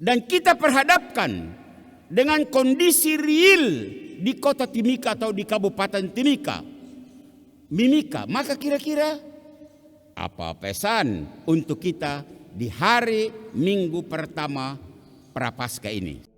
Dan kita perhadapkan dengan kondisi real di kota Timika atau di Kabupaten Mimika. Maka kira-kira apa pesan untuk kita di hari Minggu pertama Prapaskah ini?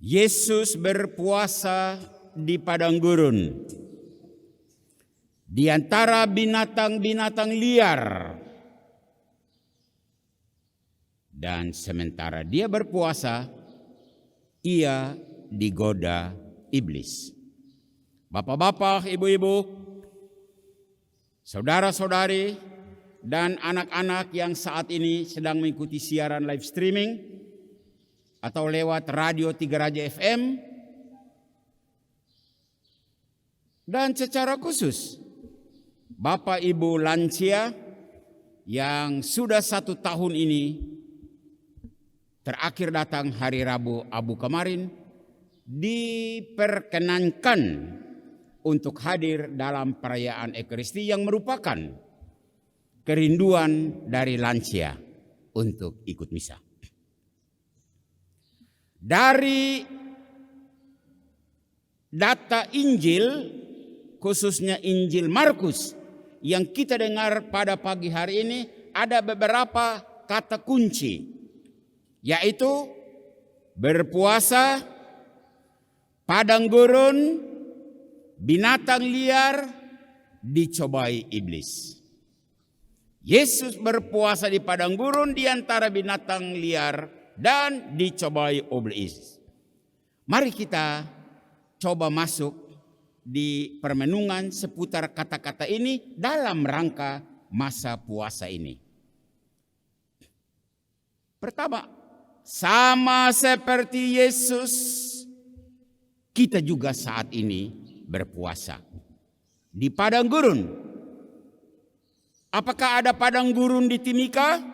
Yesus berpuasa di padang gurun di antara binatang-binatang liar. Dan sementara dia berpuasa, ia digoda iblis. Bapak-bapak, ibu-ibu, saudara-saudari, dan anak-anak yang saat ini sedang mengikuti siaran live streaming atau lewat radio Tiga Raja FM, dan secara khusus Bapak Ibu lansia yang sudah 1 tahun ini terakhir datang hari Rabu Abu kemarin, diperkenankan untuk hadir dalam perayaan Ekaristi yang merupakan kerinduan dari lansia untuk ikut misa. Dari data Injil, khususnya Injil Markus yang kita dengar pada pagi hari ini, ada beberapa kata kunci, yaitu berpuasa, padang gurun, binatang liar, dicobai iblis. Yesus berpuasa di padang gurun di antara binatang liar dan dicobai iblis. Mari kita coba masuk di permenungan seputar kata-kata ini dalam rangka masa puasa ini. Pertama, sama seperti Yesus, kita juga saat ini berpuasa di padang gurun. Apakah ada padang gurun di Timika?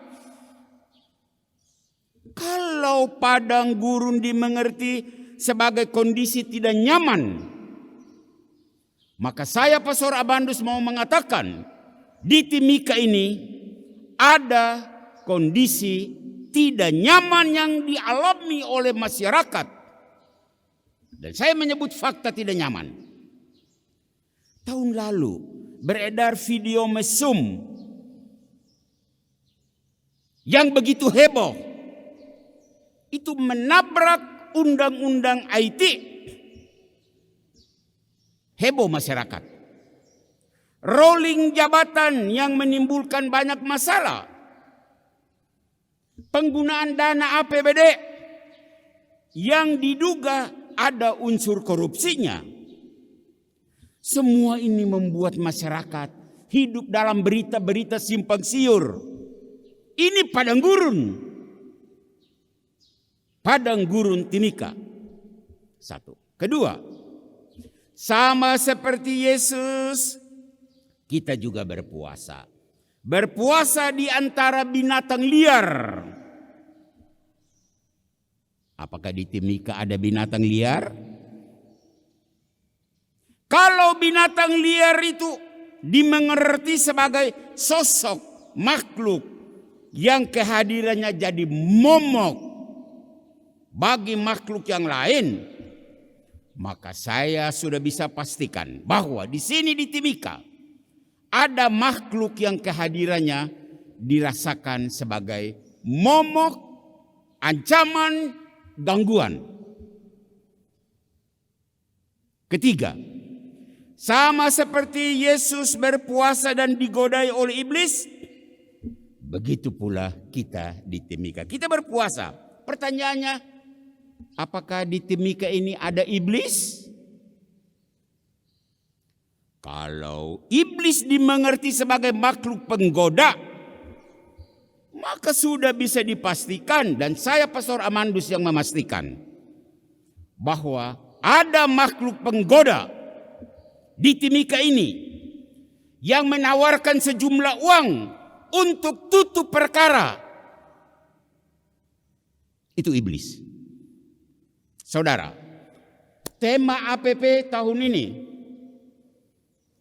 Kalau padang gurun dimengerti sebagai kondisi tidak nyaman, maka saya Pastor Abandus mau mengatakan di Timika ini ada kondisi tidak nyaman yang dialami oleh masyarakat. Dan saya menyebut fakta tidak nyaman. Tahun lalu beredar video mesum yang begitu heboh. Itu menabrak undang-undang IT. Heboh masyarakat. Rolling jabatan yang menimbulkan banyak masalah. Penggunaan dana APBD yang diduga ada unsur korupsinya. Semua ini membuat masyarakat hidup dalam berita-berita simpang siur. Ini padang gurun. Padang gurun Timika. 1. Kedua, sama seperti Yesus, kita juga berpuasa. Berpuasa di antara binatang liar. Apakah di Timika ada binatang liar? Kalau binatang liar itu dimengerti sebagai sosok makhluk yang kehadirannya jadi momok bagi makhluk yang lain, maka saya sudah bisa pastikan bahwa di sini di Timika ada makhluk yang kehadirannya dirasakan sebagai momok, ancaman, gangguan. Ketiga, sama seperti Yesus berpuasa dan digodai oleh iblis, begitu pula kita di Timika. Kita berpuasa. Pertanyaannya, apakah di Timika ini ada iblis? Kalau iblis dimengerti sebagai makhluk penggoda, maka sudah bisa dipastikan, dan saya Pastor Amandus yang memastikan, bahwa ada makhluk penggoda di Timika ini yang menawarkan sejumlah uang untuk tutup perkara. Itu iblis. Saudara, tema APP tahun ini,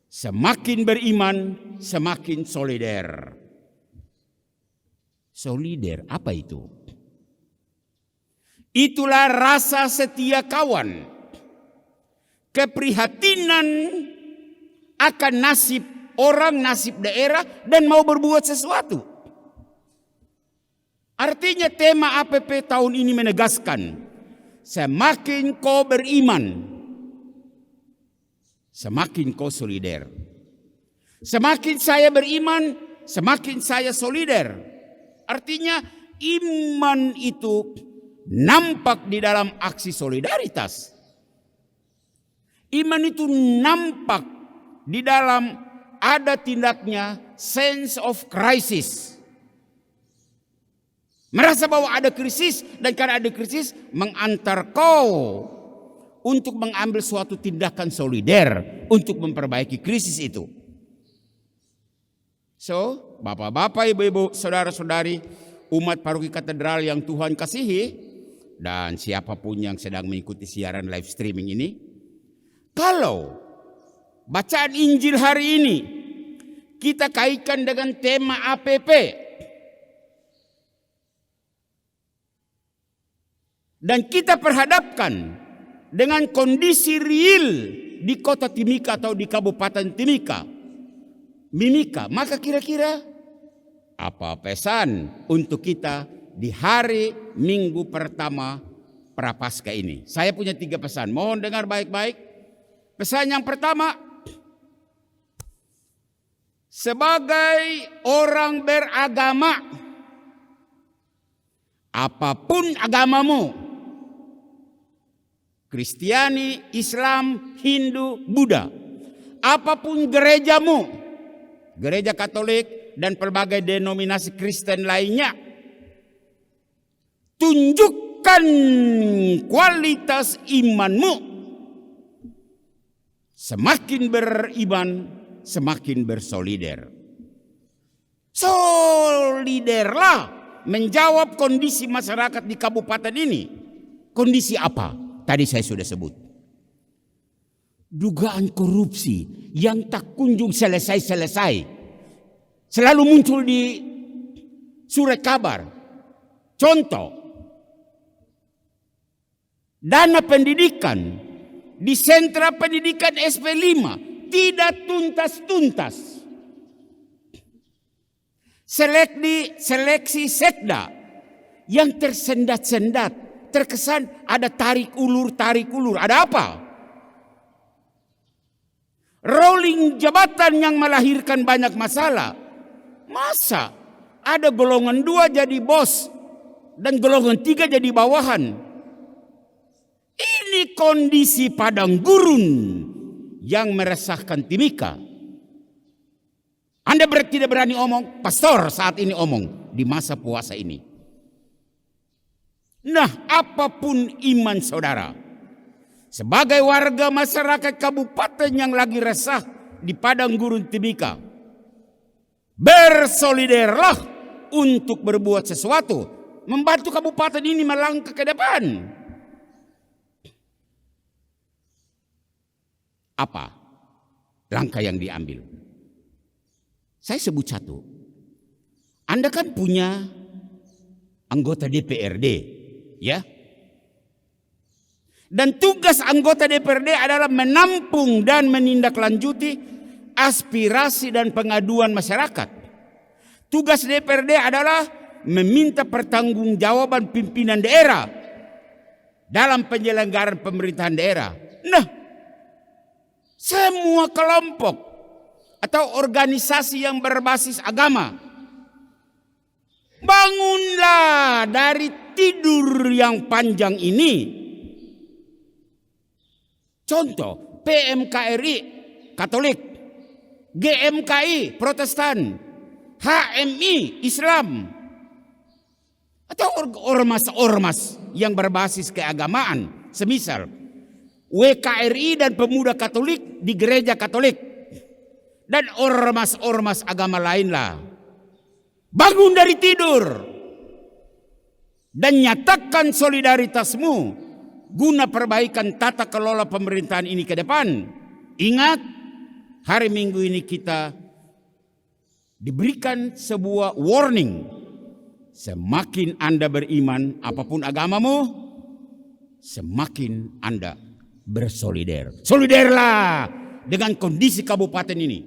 semakin beriman, semakin solider. Solider, apa itu? Itulah rasa setia kawan, keprihatinan akan nasib orang, nasib daerah, dan mau berbuat sesuatu. Artinya tema APP tahun ini menegaskan, semakin kau beriman, semakin kau solider. Semakin saya beriman, semakin saya solider. Artinya iman itu nampak di dalam aksi solidaritas. Iman itu nampak di dalam ada tindaknya sense of crisis. Merasa bahwa ada krisis, dan karena ada krisis mengantar kau untuk mengambil suatu tindakan solider untuk memperbaiki krisis itu. So, bapak-bapak, ibu-ibu, saudara-saudari, umat paroki katedral yang Tuhan kasihi, dan siapapun yang sedang mengikuti siaran live streaming ini, kalau bacaan Injil hari ini kita kaitkan dengan tema APP, dan kita perhadapkan dengan kondisi real di kota Timika atau di kabupaten Mimika, maka kira-kira apa pesan untuk kita di hari Minggu pertama Prapaskah ini? Saya punya 3 pesan, mohon dengar baik-baik. Pesan yang pertama, sebagai orang beragama, apapun agamamu, Kristiani, Islam, Hindu, Buddha, apapun gerejamu, gereja Katolik dan berbagai denominasi Kristen lainnya, tunjukkan kualitas imanmu. Semakin beriman, semakin bersolider. Soliderlah menjawab kondisi masyarakat di kabupaten ini. Kondisi apa? Tadi saya sudah sebut. Dugaan korupsi yang tak kunjung selesai-selesai. Selalu muncul di surat kabar. Contoh, dana pendidikan di sentra pendidikan SP5 tidak tuntas-tuntas. Seleksi sekda yang tersendat-sendat, terkesan ada tarik ulur. Ada apa? Rolling jabatan yang melahirkan banyak masalah. Masa ada golongan 2 jadi bos dan golongan 3 jadi bawahan? Ini kondisi padang gurun yang meresahkan Timika. Anda tidak berani omong, pastor saat ini omong di masa puasa ini. Nah, apapun iman saudara, sebagai warga masyarakat kabupaten yang lagi resah di padang gurun Timika, bersoliderlah untuk berbuat sesuatu, membantu kabupaten ini melangkah ke depan. Apa langkah yang diambil? Saya sebut satu. Anda kan punya anggota DPRD, ya? Dan tugas anggota DPRD adalah menampung dan menindaklanjuti aspirasi dan pengaduan masyarakat. Tugas DPRD adalah meminta pertanggungjawaban pimpinan daerah dalam penyelenggaraan pemerintahan daerah. Nah, semua kelompok atau organisasi yang berbasis agama, bangunlah dari tidur yang panjang ini. Contoh, PMKRI Katolik, GMKI Protestan, HMI Islam, atau ormas-ormas yang berbasis keagamaan semisal WKRI dan pemuda Katolik di gereja Katolik dan ormas-ormas agama lain lah. Bangun dari tidur dan nyatakan solidaritasmu guna perbaikan tata kelola pemerintahan ini ke depan. Ingat, hari Minggu ini kita diberikan sebuah warning. Semakin Anda beriman, apapun agamamu, semakin Anda bersolider. Soliderlah dengan kondisi kabupaten ini.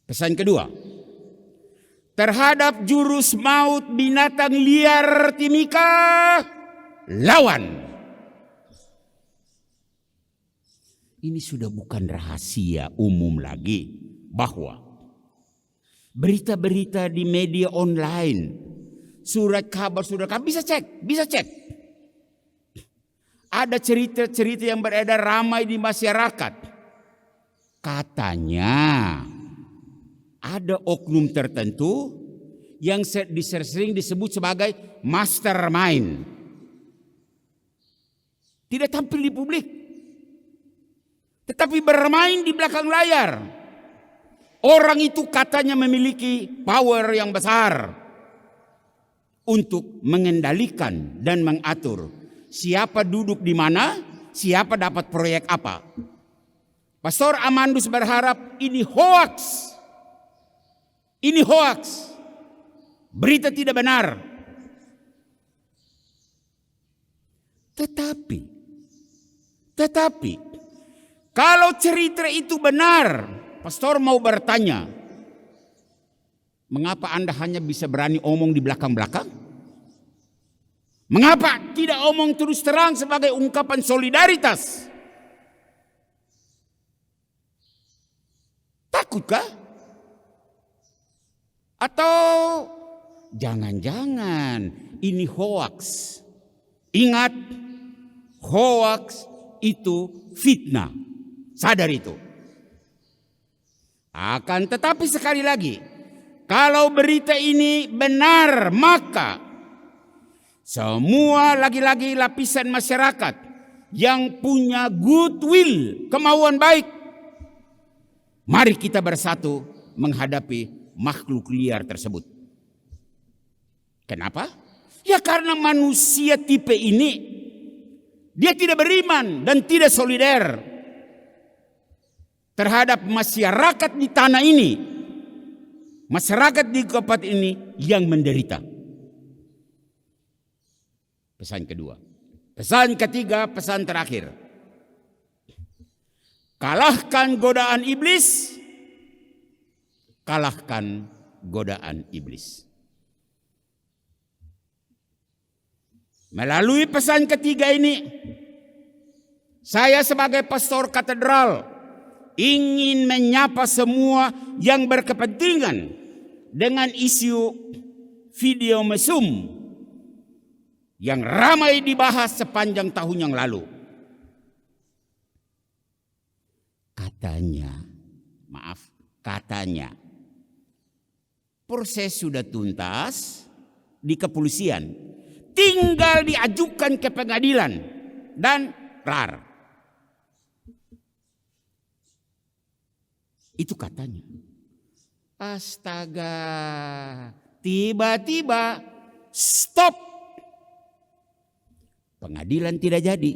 Pesan kedua, terhadap jurus maut binatang liar Timika, lawan. Ini sudah bukan rahasia umum lagi bahwa berita-berita di media online, surat kabar bisa cek. Ada cerita-cerita yang beredar ramai di masyarakat. Katanya ada oknum tertentu yang sering disebut sebagai mastermind. Tidak tampil di publik, tetapi bermain di belakang layar. Orang itu katanya memiliki power yang besar untuk mengendalikan dan mengatur siapa duduk di mana, siapa dapat proyek apa. Pastor Amandus berharap ini hoax. Ini hoax. Berita tidak benar. Tetapi kalau cerita itu benar, pastor mau bertanya, mengapa Anda hanya bisa berani omong di belakang-belakang? Mengapa tidak omong terus terang sebagai ungkapan solidaritas? Takutkah? Atau jangan-jangan ini hoax? Ingat, hoax itu fitnah. Sadar itu. Akan tetapi sekali lagi, kalau berita ini benar, maka semua lagi-lagi lapisan masyarakat yang punya goodwill, kemauan baik, mari kita bersatu menghadapi makhluk liar tersebut. Kenapa? Ya karena manusia tipe ini, dia tidak beriman dan tidak solider terhadap masyarakat di tanah ini, masyarakat di kabupaten ini yang menderita. Pesan kedua. Pesan ketiga, pesan terakhir. Kalahkan godaan iblis. Kalahkan godaan iblis. Melalui pesan ketiga ini, saya sebagai pastor katedral ingin menyapa semua yang berkepentingan dengan isu video mesum yang ramai dibahas sepanjang tahun yang lalu. Katanya, proses sudah tuntas di kepolisian, tinggal diajukan ke pengadilan dan kelar. Itu katanya. Astaga, tiba-tiba stop. Pengadilan tidak jadi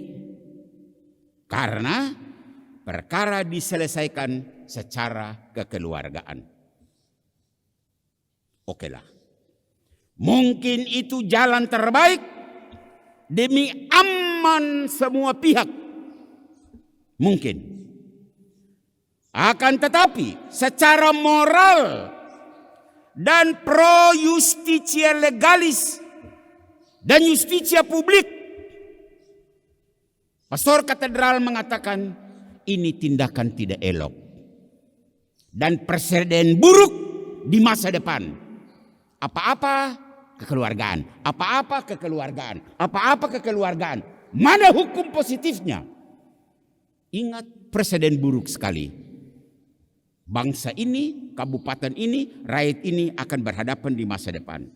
karena perkara diselesaikan secara kekeluargaan. Okelah, mungkin itu jalan terbaik demi aman semua pihak. Mungkin. Akan tetapi secara moral dan pro justitia legalis dan justitia publik, Pastor Katedral mengatakan ini tindakan tidak elok dan presiden buruk di masa depan. Apa-apa kekeluargaan, apa-apa kekeluargaan, apa-apa kekeluargaan. Mana hukum positifnya? Ingat, presiden buruk sekali. Bangsa ini, kabupaten ini, rakyat ini akan berhadapan di masa depan.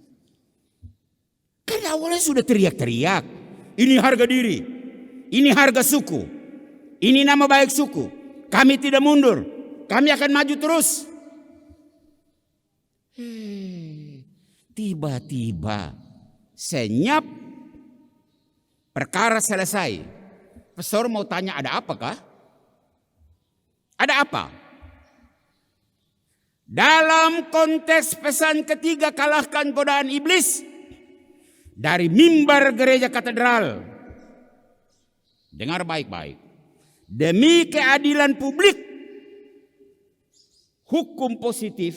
Karena awalnya sudah teriak-teriak. Ini harga diri, ini harga suku, ini nama baik suku. Kami tidak mundur, kami akan maju terus. Tiba-tiba senyap, perkara selesai. Pastor mau tanya, ada apakah? Ada apa? Dalam konteks pesan ketiga, kalahkan godaan iblis, dari mimbar gereja katedral. Dengar baik-baik. Demi keadilan publik, hukum positif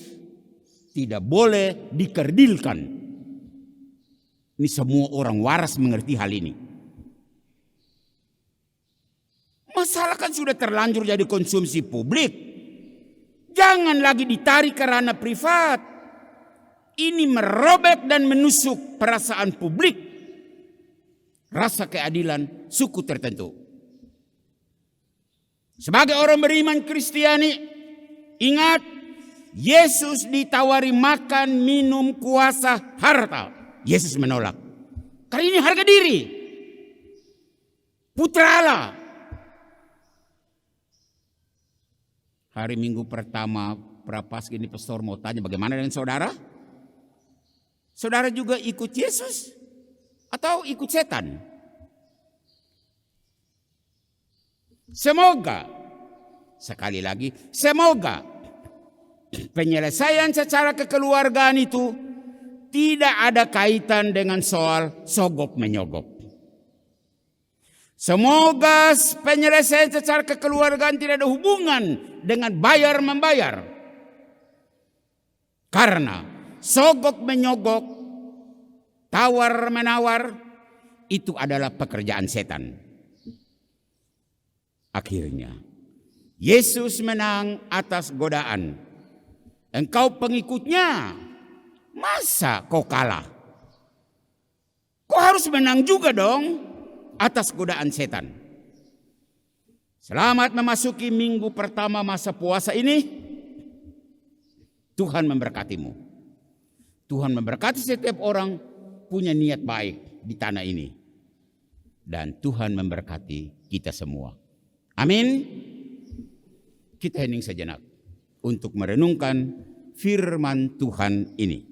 tidak boleh dikerdilkan. Ini semua orang waras mengerti hal ini. Masalah kan sudah terlanjur jadi konsumsi publik. Jangan lagi ditarik ke ranah privat. Ini merobek dan menusuk perasaan publik. Rasa keadilan suku tertentu. Sebagai orang beriman Kristiani, ingat, Yesus ditawari makan, minum, kuasa, harta. Yesus menolak. Karena ini harga diri. Putra Allah. Hari Minggu pertama Prapaskah ini pastor mau tanya, bagaimana dengan saudara? Saudara juga ikut Yesus atau ikut setan? Semoga, sekali lagi, semoga penyelesaian secara kekeluargaan itu tidak ada kaitan dengan soal sogok menyogok. Semoga penyelesaian secara kekeluargaan tidak ada hubungan dengan bayar membayar. Karena sogok menyogok, tawar menawar, itu adalah pekerjaan setan. Akhirnya Yesus menang atas godaan. Engkau pengikutnya, masa kau kalah? Kau harus menang juga dong atas godaan setan. Selamat memasuki minggu pertama masa puasa ini. Tuhan memberkatimu. Tuhan memberkati setiap orang punya niat baik di tanah ini. Dan Tuhan memberkati kita semua. Amin. Kita hening sejenak untuk merenungkan firman Tuhan ini.